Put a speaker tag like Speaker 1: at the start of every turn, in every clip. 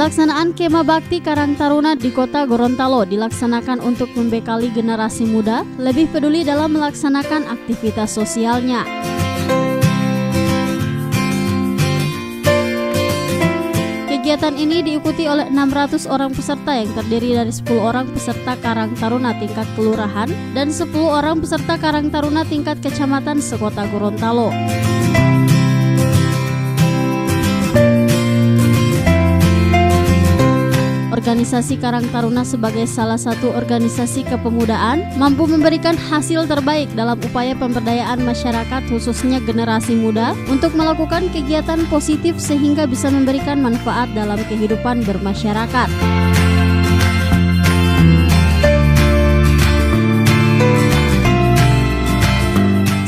Speaker 1: Pelaksanaan Kema Bakti Karang Taruna di Kota Gorontalo dilaksanakan untuk membekali generasi muda lebih peduli dalam melaksanakan aktivitas sosialnya. Kegiatan ini diikuti oleh 600 orang peserta yang terdiri dari 10 orang peserta Karang Taruna tingkat kelurahan dan 10 orang peserta Karang Taruna tingkat kecamatan sekota Gorontalo. Organisasi Karang Taruna sebagai salah satu organisasi kepemudaan mampu memberikan hasil terbaik dalam upaya pemberdayaan masyarakat khususnya generasi muda untuk melakukan kegiatan positif sehingga bisa memberikan manfaat dalam kehidupan bermasyarakat.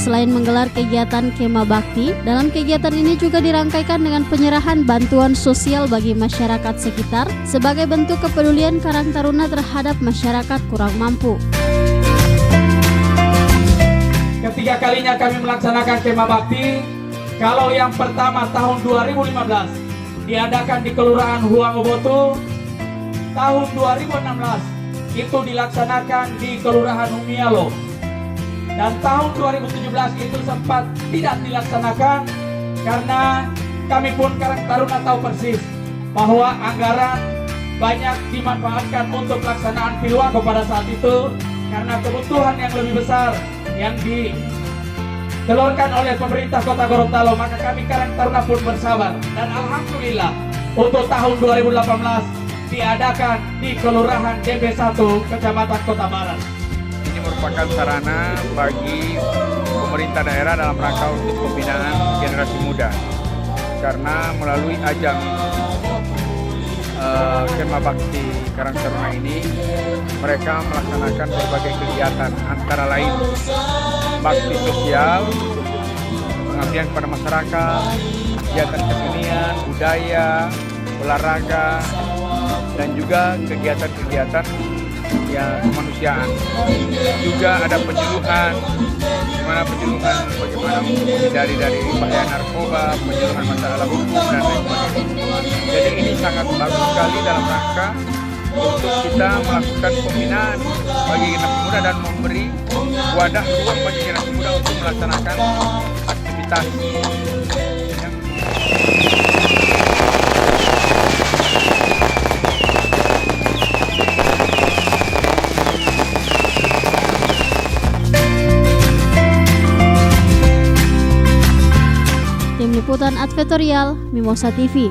Speaker 1: Selain menggelar kegiatan Kema Bakti, dalam kegiatan ini juga dirangkaikan dengan penyerahan bantuan sosial bagi masyarakat sekitar sebagai bentuk kepedulian Karang Taruna terhadap masyarakat kurang mampu.
Speaker 2: Ketiga kalinya kami melaksanakan Kema Bakti. Kalau yang pertama tahun 2015 diadakan di Kelurahan Huangobotu, tahun 2016 itu dilaksanakan di Kelurahan Umialo. Dan tahun 2017 itu sempat tidak dilaksanakan karena kami pun Karang Taruna tahu persis bahwa anggaran banyak dimanfaatkan untuk pelaksanaan Pilwako pada saat itu karena kebutuhan yang lebih besar yang ditelurkan oleh pemerintah Kota Gorontalo, maka kami Karang Taruna pun bersabar dan alhamdulillah untuk tahun 2018 diadakan di Kelurahan DP1 Kecamatan Kota Barat.
Speaker 3: Ini merupakan sarana bagi pemerintah daerah dalam rangka untuk pembinaan generasi muda. Karena melalui ajang Kema Bakti Karang Taruna ini, mereka melaksanakan berbagai kegiatan, antara lain bakti sosial, pengabdian kepada masyarakat, kegiatan kesenian, budaya, olahraga, dan juga kegiatan-kegiatan kemanusiaan. Juga ada penyuluhan, bagaimana menghindari dari bahaya narkoba, penyuluhan masalah hukum dan lain sebagainya. Jadi ini sangat bagus sekali dalam rangka untuk kita melakukan pembinaan bagi generasi muda dan memberi wadah ruang bagi generasi muda untuk melaksanakan aktivitas yang
Speaker 1: Tim Liputan Advertorial Mimosa TV.